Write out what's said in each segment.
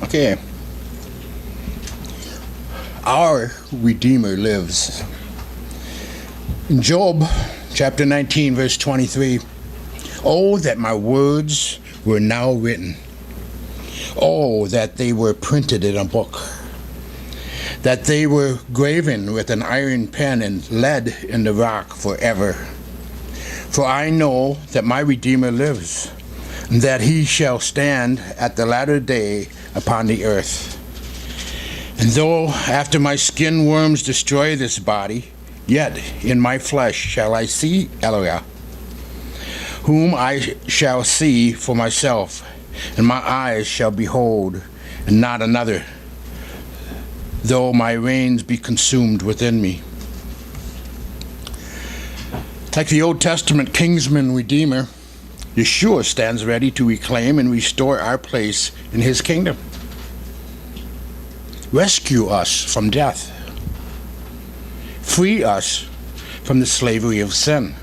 Okay. Our Redeemer lives. In Job chapter 19, verse 23, "Oh, that my words were now written. Oh, that they were printed in a book. That they were graven with an iron pen and lead in the rock forever. For I know that my Redeemer lives, and that he shall stand at the latter day upon the earth. And though after my skin worms destroy this body, yet in my flesh shall I see Yahweh, whom I shall see for myself, and my eyes shall behold, and not another, though my reins be consumed within me." Like the Old Testament kingsman redeemer, Yeshua stands ready to reclaim and restore our place in his kingdom. Rescue us from death. Free us from the slavery of sin.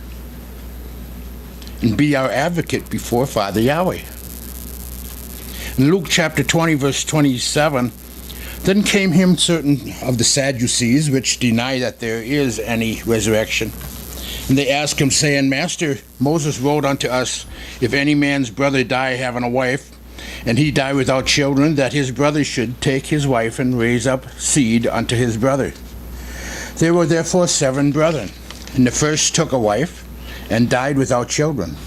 And be our advocate before Father Yahweh. In Luke chapter 20, verse 27, "Then came him certain of the Sadducees, which deny that there is any resurrection. And they asked him, saying, Master, Moses wrote unto us, if any man's brother die having a wife, and he die without children, that his brother should take his wife and raise up seed unto his brother. There were therefore 7 brethren. And the first took a wife, and died without children.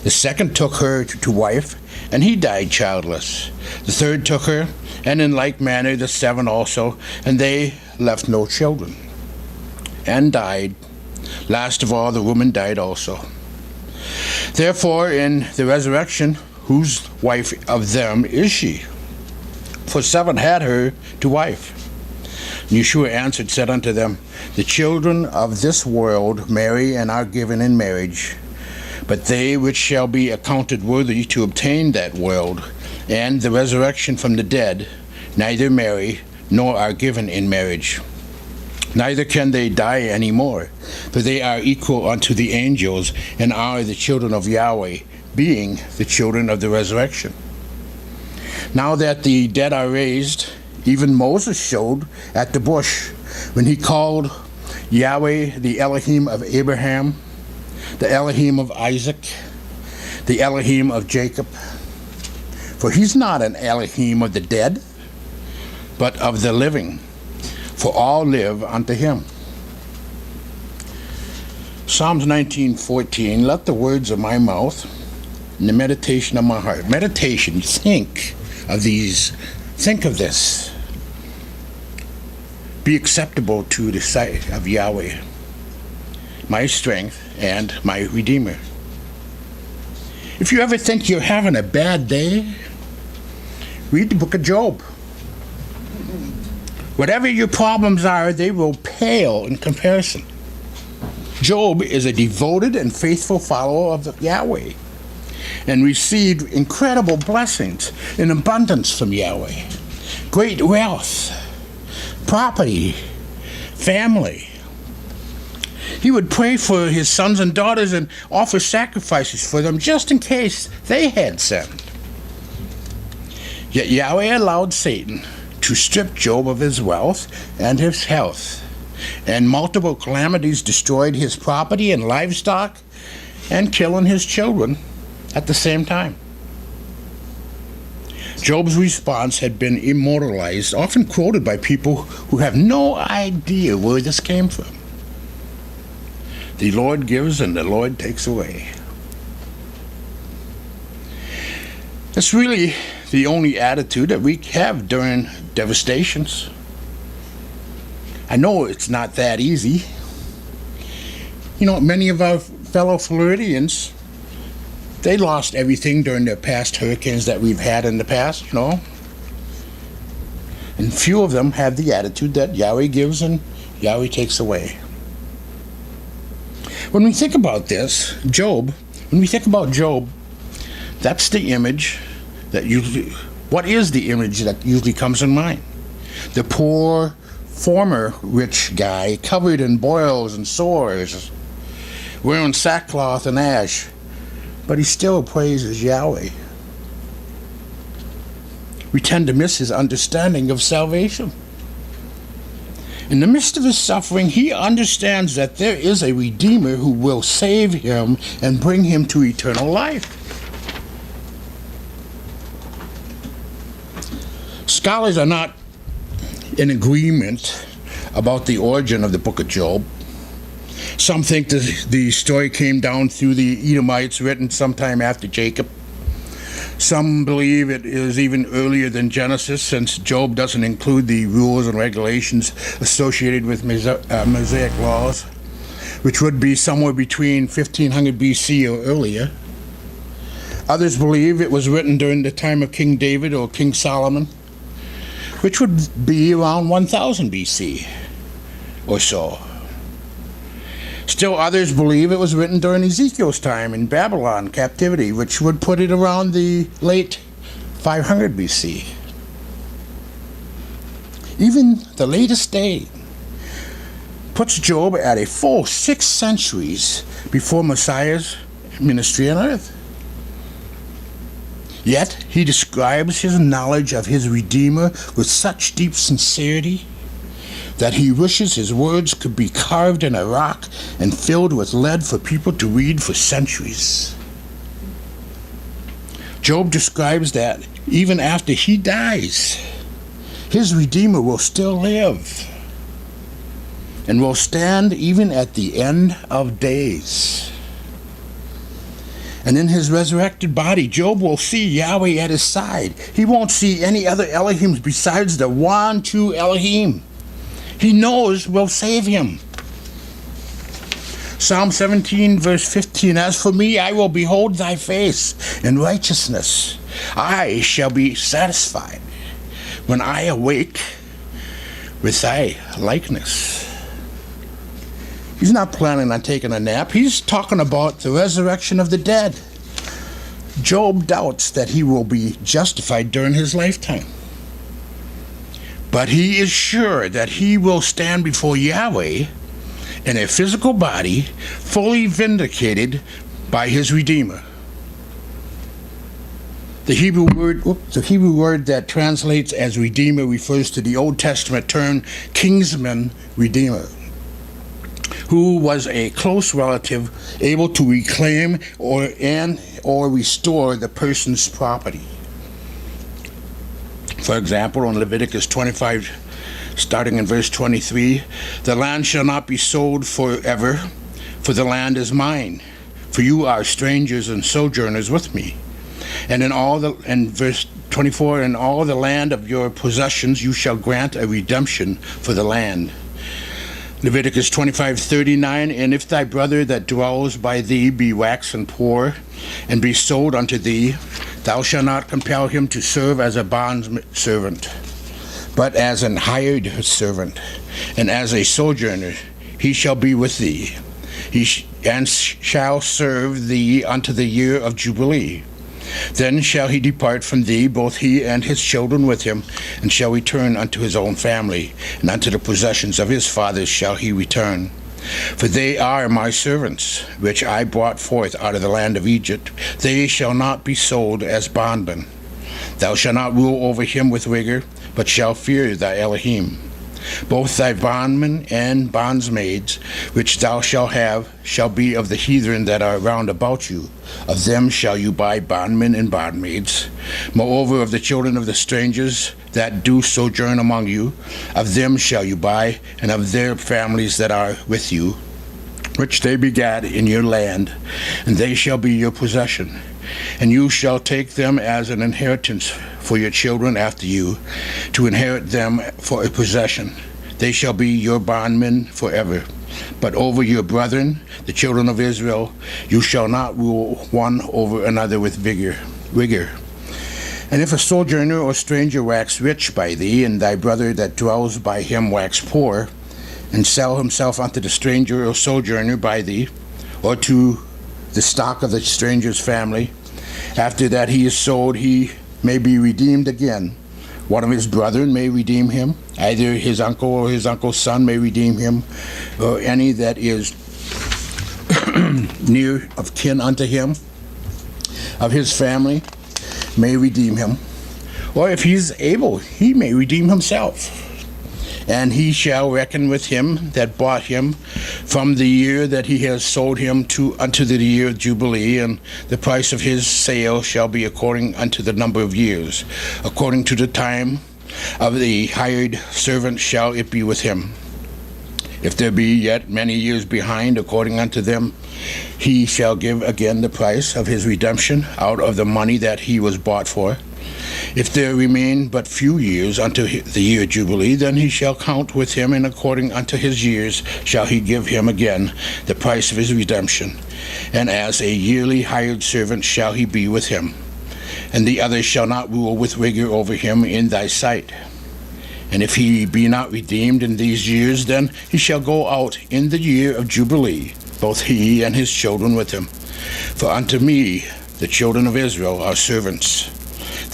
The second took her to wife, and he died childless. The third took her, and in like manner the 7 also, and they left no children, and died. Last of all, the woman died also. Therefore, in the resurrection, whose wife of them is she? For 7 had her to wife. And Yeshua answered, said unto them, The children of this world marry and are given in marriage, but they which shall be accounted worthy to obtain that world and the resurrection from the dead, neither marry nor are given in marriage. Neither can they die any more, for they are equal unto the angels, and are the children of Yahweh, being the children of the resurrection. Now that the dead are raised, even Moses showed at the bush, when he called Yahweh the Elohim of Abraham, the Elohim of Isaac, the Elohim of Jacob. For he's not an Elohim of the dead, but of the living. For all live unto him. Psalms 19:14, let the words of my mouth and the meditation of my heart. Meditation, think of these, think of this. Be acceptable to the sight of Yahweh, my strength and my Redeemer. If you ever think you're having a bad day, read the book of Job. Whatever your problems are, they will pale in comparison. Job is a devoted and faithful follower of Yahweh and received incredible blessings in abundance from Yahweh. Great wealth, property, family. He would pray for his sons and daughters and offer sacrifices for them just in case they had sinned. Yet Yahweh allowed Satan to strip Job of his wealth and his health, and multiple calamities destroyed his property and livestock, and killing his children at the same time. Job's response had been immortalized, often quoted by people who have no idea where this came from. The Lord gives and the Lord takes away. That's really the only attitude that we have during devastations. I know it's not that easy. You know, many of our fellow Floridians, they lost everything during the past hurricanes that we've had in the past, you know. And few of them have the attitude that Yahweh gives and Yahweh takes away. When we think about this, when we think about Job, that's the image that usually, what is the image that usually comes in mind? The poor, former rich guy, covered in boils and sores, wearing sackcloth and ash, but he still praises Yahweh. we tend to miss his understanding of salvation. In the midst of his suffering, he understands that there is a Redeemer who will save him and bring him to eternal life. Scholars are not in agreement about the origin of the book of Job. Some think the story came down through the Edomites, written sometime after Jacob. Some believe it is even earlier than Genesis, since Job doesn't include the rules and regulations associated with Mosaic laws, which would be somewhere between 1500 BC or earlier. Others believe it was written during the time of King David or King Solomon, which would be around 1000 BC or so. Still others believe it was written during Ezekiel's time in Babylon captivity, which would put it around the late 500 BC. Even the latest date puts Job at a full 6 centuries before Messiah's ministry on earth. Yet he describes his knowledge of his Redeemer with such deep sincerity that he wishes his words could be carved in a rock and filled with lead for people to read for centuries. Job describes that even after he dies, his Redeemer will still live and will stand even at the end of days. And in his resurrected body, Job will see Yahweh at his side. He won't see any other Elohims besides the one true Elohim he knows will save him. Psalm 17, verse 15, as for me, I will behold thy face in righteousness. I shall be satisfied when I awake with thy likeness. He's not planning on taking a nap. He's talking about the resurrection of the dead. Job doubts that he will be justified during his lifetime. But he is sure that he will stand before Yahweh in a physical body, fully vindicated by his Redeemer. The Hebrew word that translates as Redeemer refers to the Old Testament term kinsman redeemer, who was a close relative able to reclaim or restore the person's property. For example, in Leviticus 25, starting in verse 23, the land shall not be sold forever, for the land is mine, for you are strangers and sojourners with me. And in verse 24, in all the land of your possessions you shall grant a redemption for the land. Leviticus 25:39, and if thy brother that dwells by thee be waxen poor, and be sold unto thee, thou shalt not compel him to serve as a bondservant, but as an hired servant, and as a sojourner he shall be with thee. And shall serve thee unto the year of Jubilee. Then shall he depart from thee, both he and his children with him, and shall return unto his own family, and unto the possessions of his fathers shall he return. For they are my servants, which I brought forth out of the land of Egypt. They shall not be sold as bondmen. Thou shalt not rule over him with rigor, but shall fear thy Elohim. Both thy bondmen and bondsmaids, which thou shalt have, shall be of the heathen that are round about you. Of them shall you buy bondmen and bondmaids. Moreover, of the children of the strangers that do sojourn among you, of them shall you buy, and of their families that are with you, which they begat in your land, and they shall be your possession. And you shall take them as an inheritance for your children after you, to inherit them for a possession. They shall be your bondmen forever. But over your brethren, the children of Israel, you shall not rule one over another with rigor. And if a sojourner or stranger wax rich by thee, and thy brother that dwells by him wax poor, and sell himself unto the stranger or sojourner by thee, or to the stock of the stranger's family, after that he is sold, he may be redeemed again. One of his brethren may redeem him, either his uncle or his uncle's son may redeem him, or any that is near of kin unto him, of his family, may redeem him. Or if he is able, he may redeem himself. And he shall reckon with him that bought him from the year that he has sold him unto the year of Jubilee, and the price of his sale shall be according unto the number of years. According to the time of the hired servant shall it be with him. If there be yet many years behind, according unto them, he shall give again the price of his redemption out of the money that he was bought for. If there remain but few years unto the year Jubilee, then he shall count with him, and according unto his years shall he give him again the price of his redemption. And as a yearly hired servant shall he be with him. And the other shall not rule with rigor over him in thy sight. And if he be not redeemed in these years, then he shall go out in the year of Jubilee, both he and his children with him. For unto me the children of Israel are servants.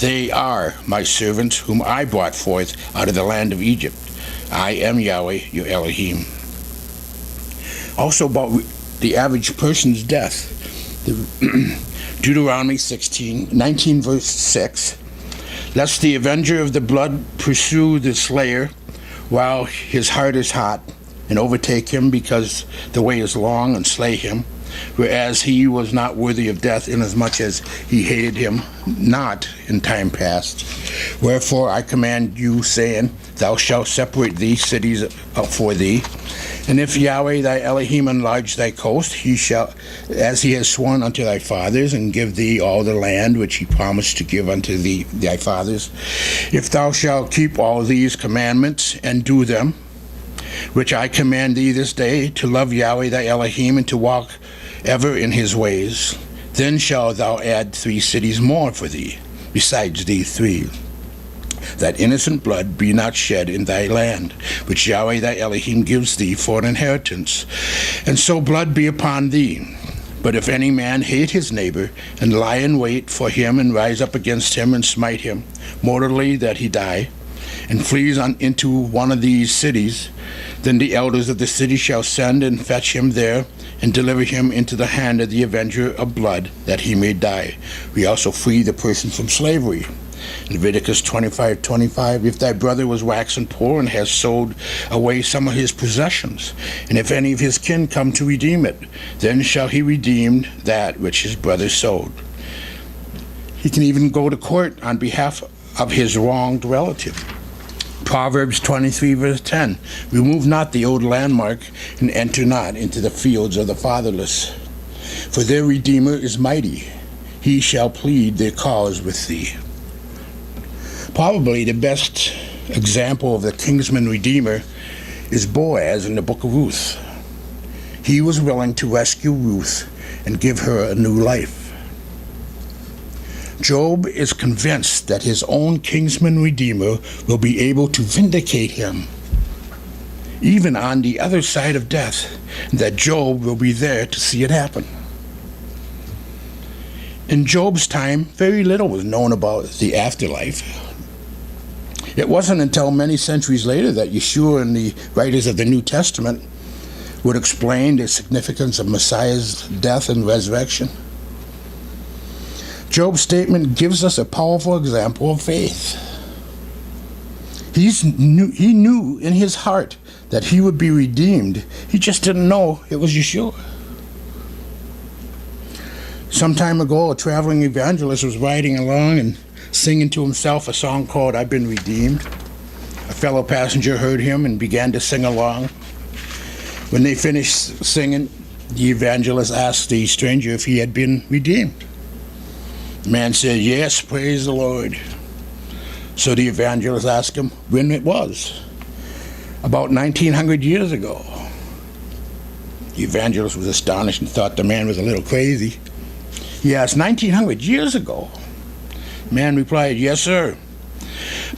They are my servants, whom I brought forth out of the land of Egypt. I am Yahweh, your Elohim. Also about the average person's death. Deuteronomy 19 verse 6. Lest the avenger of the blood pursue the slayer while his heart is hot, and overtake him because the way is long, and slay him, whereas he was not worthy of death, inasmuch as he hated him not in time past. Wherefore I command you, saying, Thou shalt separate these cities for thee. And if Yahweh thy Elohim enlarge thy coast, he shall, as he has sworn unto thy fathers, and give thee all the land which he promised to give unto thy fathers. If thou shalt keep all these commandments and do them, which I command thee this day, to love Yahweh thy Elohim, and to walk ever in his ways, then shalt thou add 3 cities more for thee, besides these 3, that innocent blood be not shed in thy land, which Yahweh thy Elohim gives thee for an inheritance, and so blood be upon thee. But if any man hate his neighbor, and lie in wait for him, and rise up against him, and smite him mortally that he die, and flees into one of these cities, then the elders of the city shall send and fetch him there, and deliver him into the hand of the avenger of blood, that he may die. We also free the person from slavery. Leviticus 25:25. If thy brother was waxen poor, and has sold away some of his possessions, and if any of his kin come to redeem it, then shall he redeem that which his brother sold. He can even go to court on behalf of his wronged relative. Proverbs 23 verse 10. Remove not the old landmark, and enter not into the fields of the fatherless. For their Redeemer is mighty. He shall plead their cause with thee. Probably the best example of the kinsman redeemer is Boaz in the book of Ruth. He was willing to rescue Ruth and give her a new life. Job is convinced that his own kinsman redeemer will be able to vindicate him, even on the other side of death, and that Job will be there to see it happen. In Job's time, very little was known about the afterlife. It wasn't until many centuries later that Yeshua and the writers of the New Testament would explain the significance of Messiah's death and resurrection. Job's statement gives us a powerful example of faith. He knew in his heart that he would be redeemed. He just didn't know it was Yeshua. Some time ago, a traveling evangelist was riding along and singing to himself a song called I've Been Redeemed. A fellow passenger heard him and began to sing along. When they finished singing, the evangelist asked the stranger if he had been redeemed. The man said, yes, praise the Lord. So the evangelist asked him when it was. About 1900 years ago. The evangelist was astonished and thought the man was a little crazy. He asked, 1900 years ago? The man replied, yes, sir.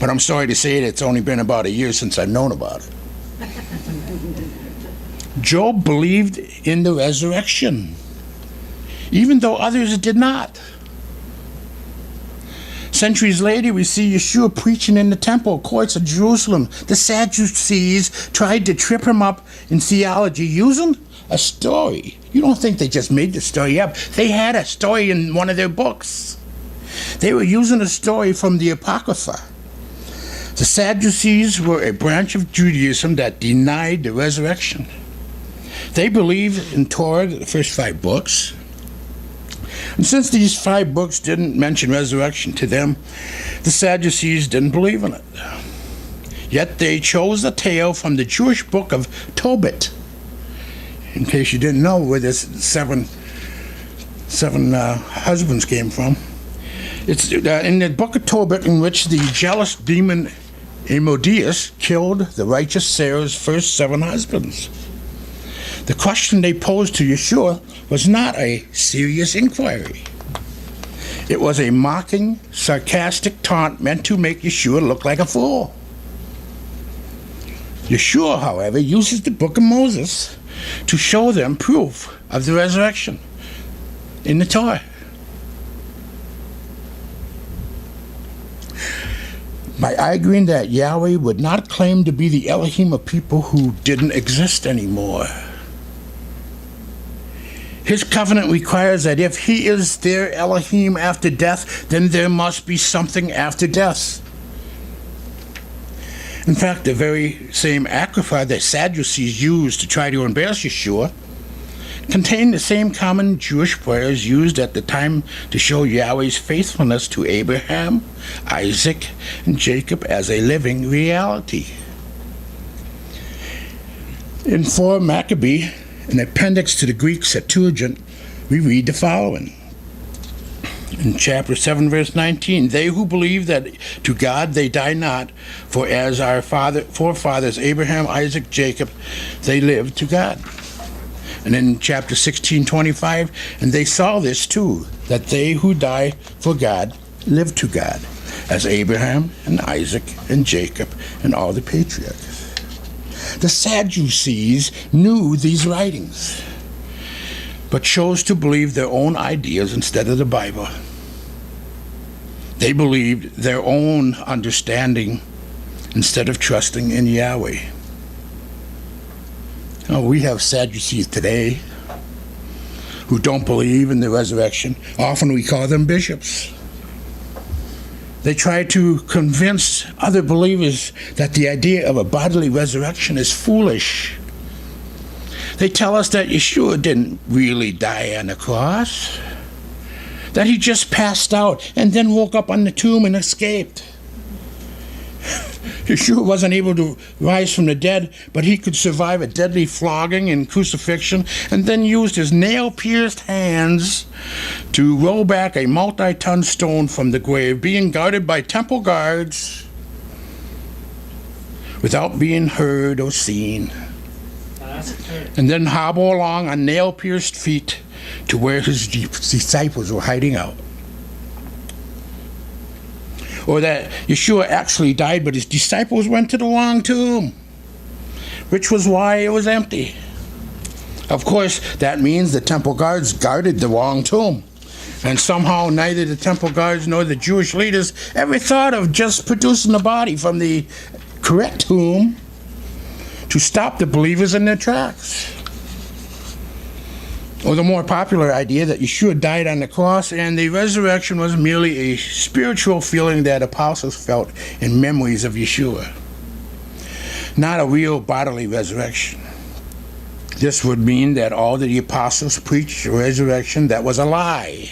But I'm sorry to say that it's only been about a year since I've known about it. Job believed in the resurrection, even though others did not. Centuries later, we see Yeshua preaching in the temple courts of Jerusalem. The Sadducees tried to trip him up in theology using a story. You don't think they just made the story up. They had a story in one of their books. They were using a story from the Apocrypha. The Sadducees were a branch of Judaism that denied the resurrection. They believed in Torah, the first 5 books. And since these 5 books didn't mention resurrection to them, the Sadducees didn't believe in it. Yet they chose a tale from the Jewish book of Tobit. In case you didn't know where this seven husbands came from. It's in the book of Tobit, in which the jealous demon Asmodeus killed the righteous Sarah's first 7 husbands. The question they posed to Yeshua was not a serious inquiry. It was a mocking, sarcastic taunt meant to make Yeshua look like a fool. Yeshua, however, uses the book of Moses to show them proof of the resurrection in the Torah. By arguing that Yahweh would not claim to be the Elohim of people who didn't exist anymore. His covenant requires that if he is their Elohim after death, then there must be something after death. In fact, the very same Apocrypha that Sadducees used to try to embarrass Yeshua contained the same common Jewish prayers used at the time to show Yahweh's faithfulness to Abraham, Isaac, and Jacob as a living reality. In 4 Maccabee, an appendix to the Greek Septuagint, we read the following. In chapter 7, verse 19, they who believe that to God they die not, for as our forefathers Abraham, Isaac, Jacob, they lived to God. And in chapter 16:25, and they saw this too, that they who die for God live to God, as Abraham and Isaac and Jacob and all the patriarchs. The Sadducees knew these writings, but chose to believe their own ideas instead of the Bible. They believed their own understanding instead of trusting in Yahweh. We have Sadducees today who don't believe in the resurrection. Often we call them bishops. They try to convince other believers that the idea of a bodily resurrection is foolish. They tell us that Yeshua didn't really die on the cross, that he just passed out and then woke up on the tomb and escaped. Yeshua wasn't able to rise from the dead, but he could survive a deadly flogging and crucifixion, and then used his nail-pierced hands to roll back a multi-ton stone from the grave, being guarded by temple guards without being heard or seen, and then hobble along on nail-pierced feet to where his disciples were hiding out. Or that Yeshua actually died, but his disciples went to the wrong tomb, which was why it was empty. Of course, that means the temple guards guarded the wrong tomb. And somehow neither the temple guards nor the Jewish leaders ever thought of just producing the body from the correct tomb to stop the believers in their tracks. Or the more popular idea that Yeshua died on the cross and the resurrection was merely a spiritual feeling that apostles felt in memories of Yeshua, not a real bodily resurrection. This would mean that all the apostles preached a resurrection that was a lie,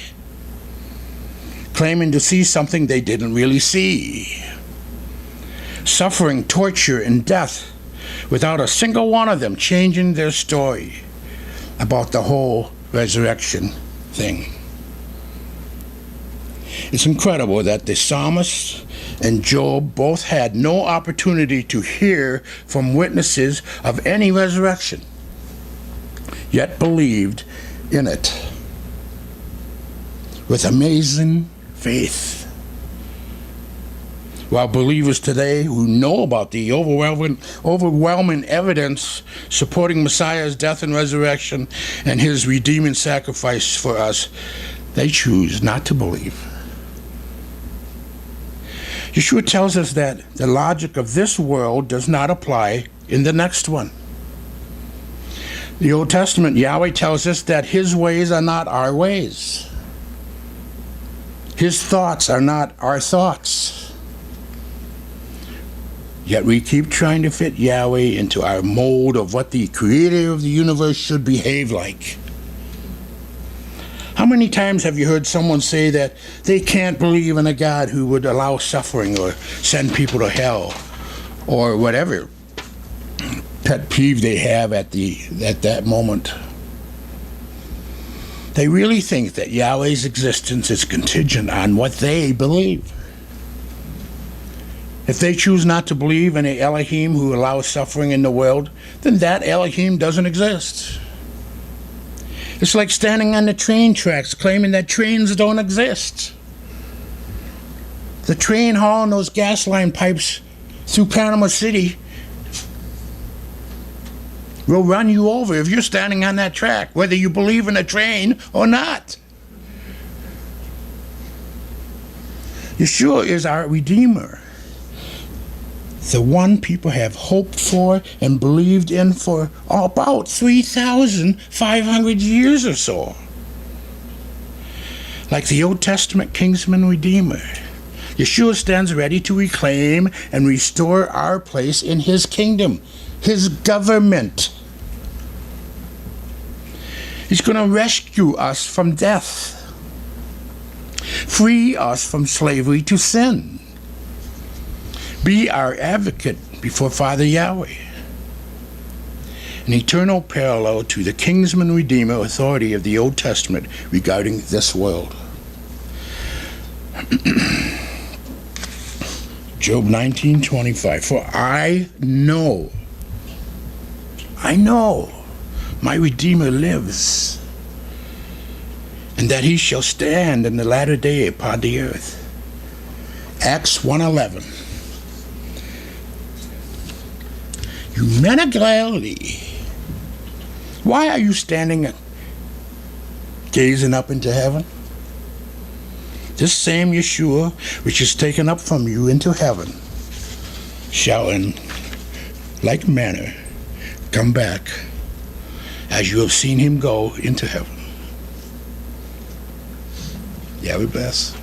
claiming to see something they didn't really see, suffering torture and death without a single one of them changing their story about the whole resurrection thing. It's incredible that the psalmist and Job both had no opportunity to hear from witnesses of any resurrection, yet believed in it with amazing faith. While believers today who know about the overwhelming evidence supporting Messiah's death and resurrection and his redeeming sacrifice for us, they choose not to believe. Yeshua tells us that the logic of this world does not apply in the next one. The Old Testament, Yahweh tells us that his ways are not our ways. His thoughts are not our thoughts. Yet we keep trying to fit Yahweh into our mold of what the creator of the universe should behave like. How many times have you heard someone say that they can't believe in a God who would allow suffering or send people to hell or whatever pet peeve they have at that moment? They really think that Yahweh's existence is contingent on what they believe. If they choose not to believe in an Elohim who allows suffering in the world, then that Elohim doesn't exist. It's like standing on the train tracks claiming that trains don't exist. The train hauling those gas line pipes through Panama City will run you over if you're standing on that track, whether you believe in a train or not. Yeshua is our Redeemer, the one people have hoped for and believed in for about 3,500 years or so. Like the Old Testament kinsman redeemer, Yeshua stands ready to reclaim and restore our place in his kingdom, his government. He's going to rescue us from death, free us from slavery to sin, be our advocate before Father Yahweh, an eternal parallel to the kinsman redeemer authority of the Old Testament regarding this world. Job 19:25. For I know my Redeemer lives, and that he shall stand in the latter day upon the earth. Acts 1:11. You men of Galilee, why are you standing gazing up into heaven? This same Yeshua, which is taken up from you into heaven, shall in like manner come back as you have seen him go into heaven. Yahweh bless.